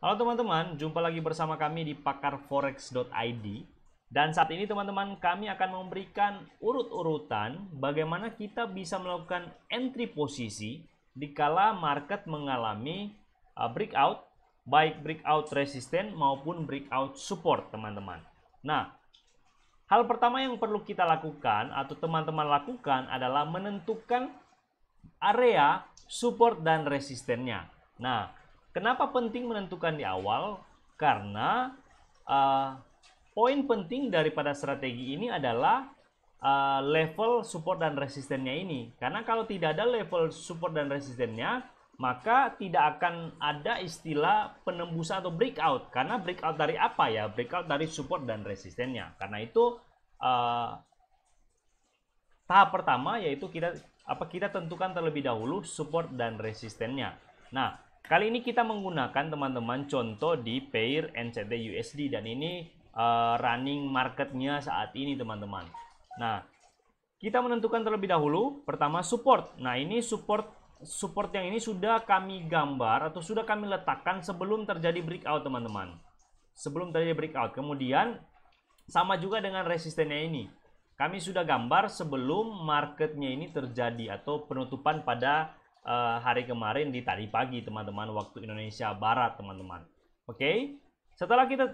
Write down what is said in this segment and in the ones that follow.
Halo teman-teman, jumpa lagi bersama kami di pakarforex.id. Dan saat ini teman-teman, kami akan memberikan urut-urutan bagaimana kita bisa melakukan entry posisi dikala market mengalami breakout, baik breakout resisten maupun breakout support teman-teman. Nah, hal pertama yang perlu kita lakukan atau teman-teman lakukan adalah menentukan area support dan resistennya. Nah, kenapa penting menentukan di awal? Karena poin penting daripada strategi ini adalah level support dan resistennya ini. Karena kalau tidak ada level support dan resistennya, maka tidak akan ada istilah penembusan atau breakout. Karena breakout dari apa ya? Breakout dari support dan resistennya. Karena itu tahap pertama yaitu kita tentukan terlebih dahulu support dan resistennya. Nah, kali ini kita menggunakan teman-teman contoh di pair NZD USD dan ini running marketnya saat ini teman-teman. Nah, kita menentukan terlebih dahulu pertama support. Nah, ini support yang ini sudah kami gambar atau sudah kami letakkan sebelum terjadi breakout teman-teman. Sebelum terjadi breakout. Kemudian sama juga dengan resistennya ini. Kami sudah gambar sebelum marketnya ini terjadi atau penutupan pada hari kemarin di tadi pagi teman-teman, waktu Indonesia Barat teman-teman. Oke, setelah kita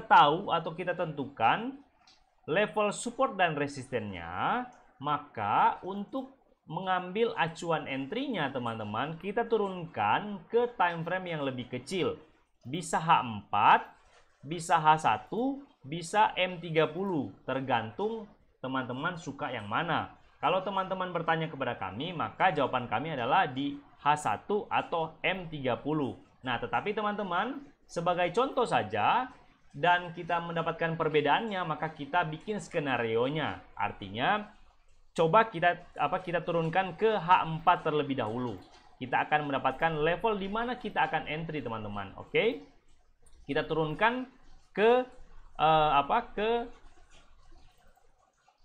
tahu atau kita tentukan level support dan resistennya, maka untuk mengambil acuan entry-nya teman-teman, kita turunkan ke time frame yang lebih kecil. Bisa H4, bisa H1, bisa M30, tergantung teman-teman suka yang mana. Kalau teman-teman bertanya kepada kami, maka jawaban kami adalah di H1 atau M30. Nah, tetapi teman-teman, sebagai contoh saja, dan kita mendapatkan perbedaannya, maka kita bikin skenario-nya. Artinya, coba kita turunkan ke H4 terlebih dahulu. Kita akan mendapatkan level di mana kita akan entry, teman-teman. Oke? Kita turunkan ke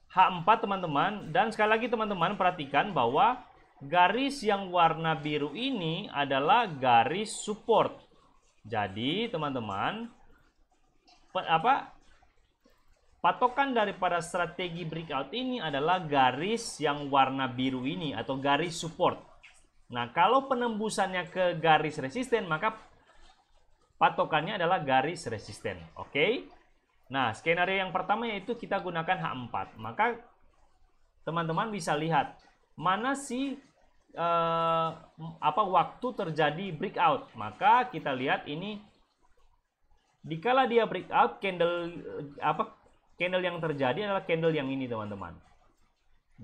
H4 teman-teman, dan sekali lagi teman-teman perhatikan bahwa garis yang warna biru ini adalah garis support. Jadi teman-teman patokan daripada strategi breakout ini adalah garis yang warna biru ini atau garis support. Nah, kalau penembusannya ke garis resisten, maka patokannya adalah garis resisten. Oke? Nah, skenario yang pertama yaitu kita gunakan H4. Maka teman-teman bisa lihat mana sih waktu terjadi breakout. Maka kita lihat ini dikala dia breakout, candle yang terjadi adalah candle yang ini teman-teman.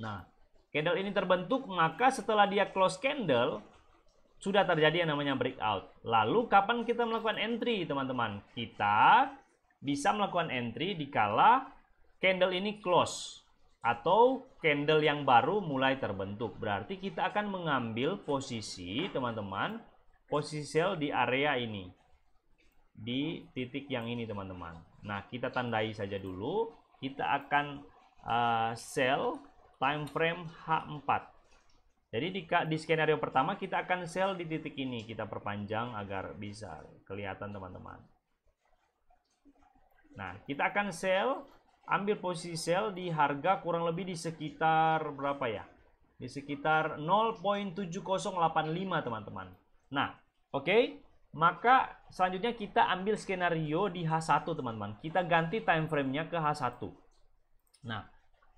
Nah, candle ini terbentuk, maka setelah dia close candle sudah terjadi yang namanya breakout. Lalu kapan kita melakukan entry teman-teman? Kita bisa melakukan entry dikala candle ini close atau candle yang baru mulai terbentuk. Berarti kita akan mengambil posisi teman-teman, posisi sell di area ini, di titik yang ini teman-teman. Nah, kita tandai saja dulu. Kita akan sell time frame H4. Jadi di skenario pertama kita akan sell di titik ini. Kita perpanjang agar bisa kelihatan teman-teman. Nah, kita akan sell, ambil posisi sell di harga kurang lebih di sekitar berapa ya? Di sekitar 0.7085 teman-teman. Nah, oke. Maka selanjutnya kita ambil skenario di H1 teman-teman. Kita ganti time frame-nya ke H1. Nah,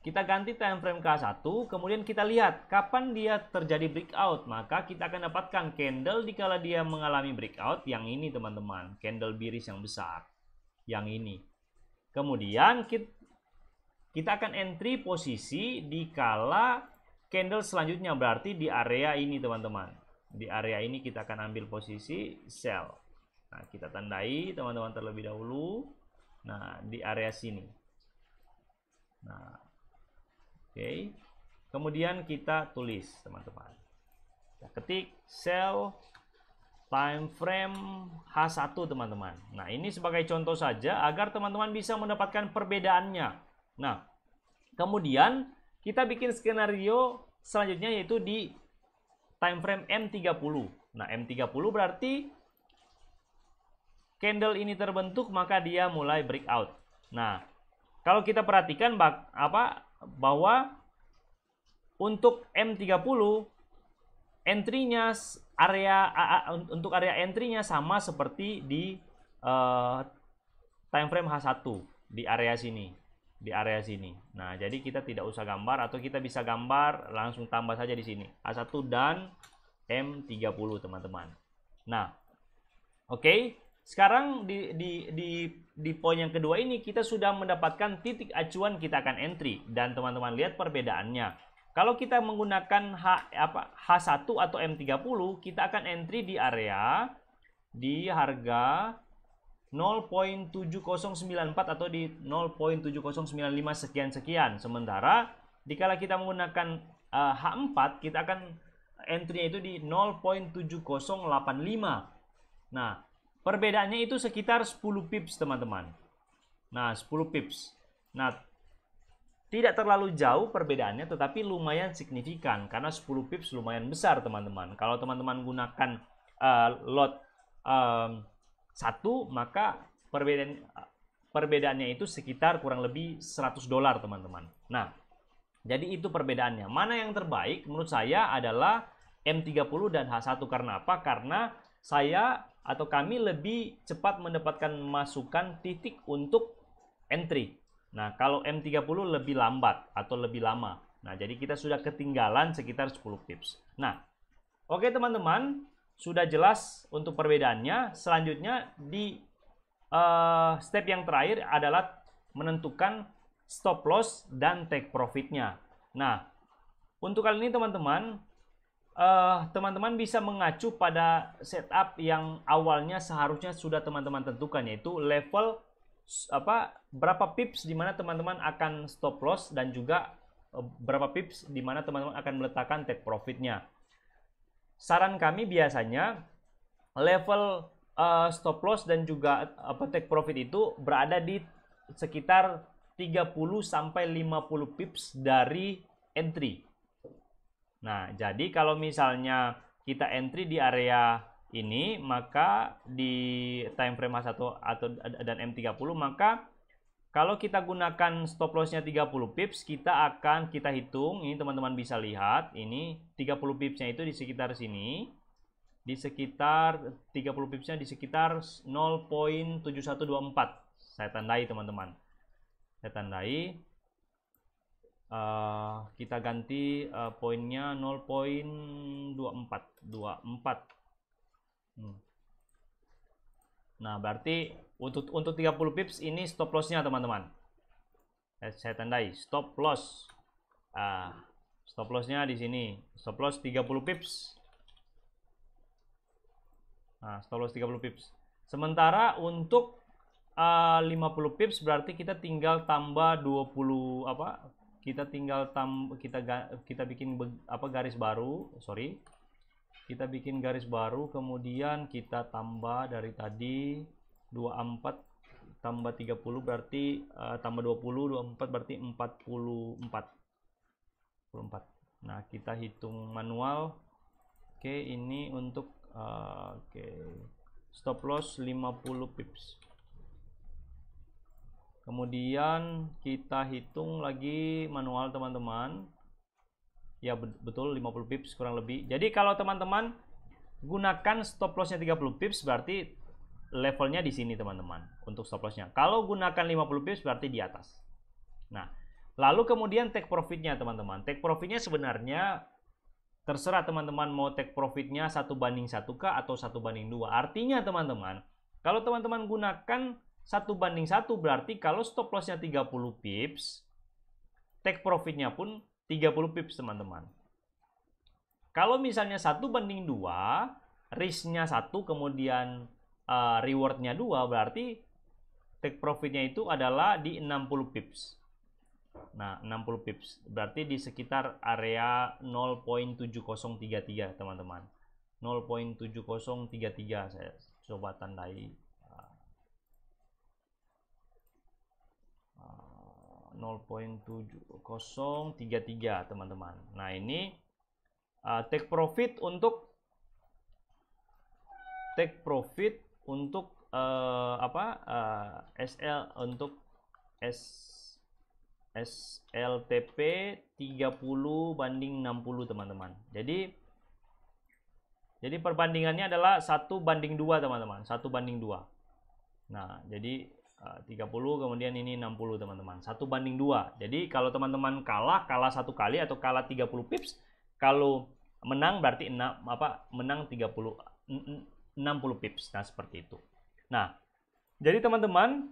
kita ganti time frame ke H1, kemudian kita lihat kapan dia terjadi breakout. Maka kita akan dapatkan candle dikala dia mengalami breakout yang ini teman-teman, candle biris yang besar. Yang ini. Kemudian kita akan entry posisi dikala candle selanjutnya, berarti di area ini teman-teman. Di area ini kita akan ambil posisi sell. Nah, kita tandai teman-teman terlebih dahulu. Nah, di area sini. Nah, oke. Kemudian kita tulis teman-teman. Kita ketik sell time frame H1 teman-teman. Nah, ini sebagai contoh saja agar teman-teman bisa mendapatkan perbedaannya. Nah, kemudian kita bikin skenario selanjutnya yaitu di time frame M30. Nah, M30 berarti candle ini terbentuk, maka dia mulai breakout. Nah, kalau kita perhatikan bahwa untuk M30 entry-nya untuk area entry-nya sama seperti di time frame H1 di area sini. Nah, jadi kita tidak usah gambar, atau kita bisa gambar langsung tambah saja di sini H1 dan M30 teman-teman. Nah, oke. Sekarang di poin yang kedua ini kita sudah mendapatkan titik acuan kita akan entry, dan teman-teman lihat perbedaannya. Kalau kita menggunakan H1 atau M30, kita akan entry di area di harga 0.7094 atau di 0.7095 sekian. Sementara dikala kita menggunakan H4, kita akan entry-nya itu di 0.7085. Nah, perbedaannya itu sekitar 10 pips teman-teman. Nah, 10 pips. Nah, tidak terlalu jauh perbedaannya, tetapi lumayan signifikan karena 10 pips lumayan besar teman-teman. Kalau teman-teman gunakan lot 1, maka perbedaannya itu sekitar kurang lebih $100 teman-teman. Nah, jadi itu perbedaannya. Mana yang terbaik menurut saya adalah M30 dan H1. Karena apa? Karena saya atau kami lebih cepat mendapatkan masukan titik untuk entry. Nah, kalau M30 lebih lambat atau lebih lama. Nah, jadi kita sudah ketinggalan sekitar 10 pips. Nah, oke teman-teman, sudah jelas untuk perbedaannya. Selanjutnya di step yang terakhir adalah menentukan stop loss dan take profitnya. Nah, untuk kali ini teman-teman, teman-teman bisa mengacu pada setup yang awalnya seharusnya sudah teman-teman tentukan, yaitu level berapa pips di mana teman-teman akan stop loss, dan juga berapa pips di mana teman-teman akan meletakkan take profitnya. Saran kami biasanya level stop loss dan juga take profit itu berada di sekitar 30 sampai 50 pips dari entry. Nah, jadi kalau misalnya kita entry di area ini, maka di time frame H1 dan M30, maka kalau kita gunakan stop lossnya 30 pips, kita hitung, ini teman-teman bisa lihat, ini 30 pipsnya itu di sekitar sini, di sekitar 30 pipsnya di sekitar 0.7124. Saya tandai teman-teman, saya tandai. Kita ganti poinnya 0.24. Nah, berarti untuk 30 pips ini stop lossnya teman-teman. Saya tandai stop loss. Stop lossnya di sini. Stop loss 30 pips. Nah, stop loss 30 pips. Sementara untuk 50 pips berarti kita tinggal tambah 20 kita bikin garis baru, kita bikin garis baru, kemudian kita tambah dari tadi 24 tambah 30 berarti tambah 20, 24 berarti 44. Nah, kita hitung manual. Oke, ini untuk stop loss 50 pips. Kemudian kita hitung lagi manual teman-teman. Ya betul 50 pips kurang lebih. Jadi kalau teman-teman gunakan stop lossnya 30 pips berarti levelnya di sini teman-teman untuk stop lossnya. Kalau gunakan 50 pips berarti di atas. Nah, lalu kemudian take profitnya teman-teman. Take profitnya sebenarnya terserah teman-teman mau take profitnya 1:1 kah atau 1:2. Artinya teman-teman, kalau teman-teman gunakan 1:1 berarti kalau stop lossnya 30 pips, take profitnya pun 30 pips teman-teman. Kalau misalnya 1:2, risknya 1 kemudian rewardnya 2, berarti take profitnya itu adalah di 60 pips. Nah, 60 pips berarti di sekitar area 0.7033 teman-teman. 0.7033 saya coba tandai. 0.7033 teman-teman. Nah, ini take profit untuk SL untuk SLTP 30/60 teman-teman. Jadi perbandingannya adalah 1/2 teman-teman, 1/2. Nah, jadi 30 kemudian ini 60 teman-teman, 1/2. Jadi kalau teman-teman kalah 1 kali atau kalah 30 pips, kalau menang berarti menang 60 pips. Nah, seperti itu. Nah, jadi teman-teman,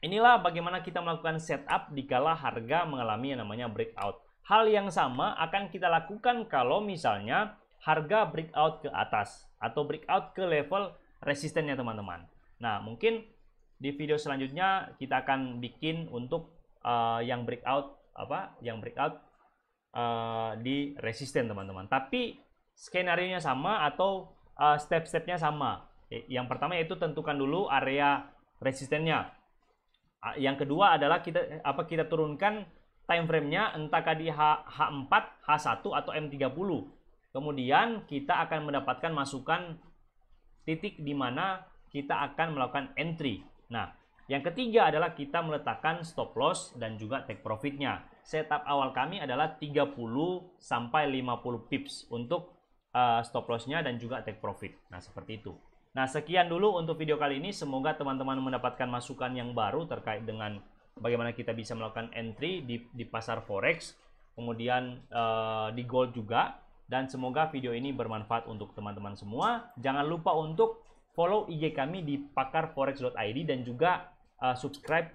inilah bagaimana kita melakukan setup dikala harga mengalami yang namanya breakout. Hal yang sama akan kita lakukan kalau misalnya harga breakout ke atas atau breakout ke level resistennya teman-teman. Nah, mungkin di video selanjutnya kita akan bikin untuk yang breakout di resisten teman-teman. Tapi skenario-nya sama atau step-stepnya sama. Yang pertama yaitu tentukan dulu area resistennya. Yang kedua adalah kita turunkan time frame-nya entahkah di H4, H1 atau M30. Kemudian kita akan mendapatkan masukan titik di mana kita akan melakukan entry. Nah, yang ketiga adalah kita meletakkan stop loss dan juga take profit-nya. Setup awal kami adalah 30 sampai 50 pips untuk stop loss-nya dan juga take profit. Nah, seperti itu. Nah, sekian dulu untuk video kali ini. Semoga teman-teman mendapatkan masukan yang baru terkait dengan bagaimana kita bisa melakukan entry di pasar forex, kemudian di gold juga. Dan semoga video ini bermanfaat untuk teman-teman semua. Jangan lupa untuk follow IG kami di pakarforex.id dan juga subscribe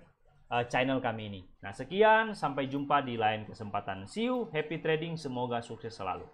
channel kami ini. Nah, sekian, sampai jumpa di lain kesempatan. See you, happy trading, semoga sukses selalu.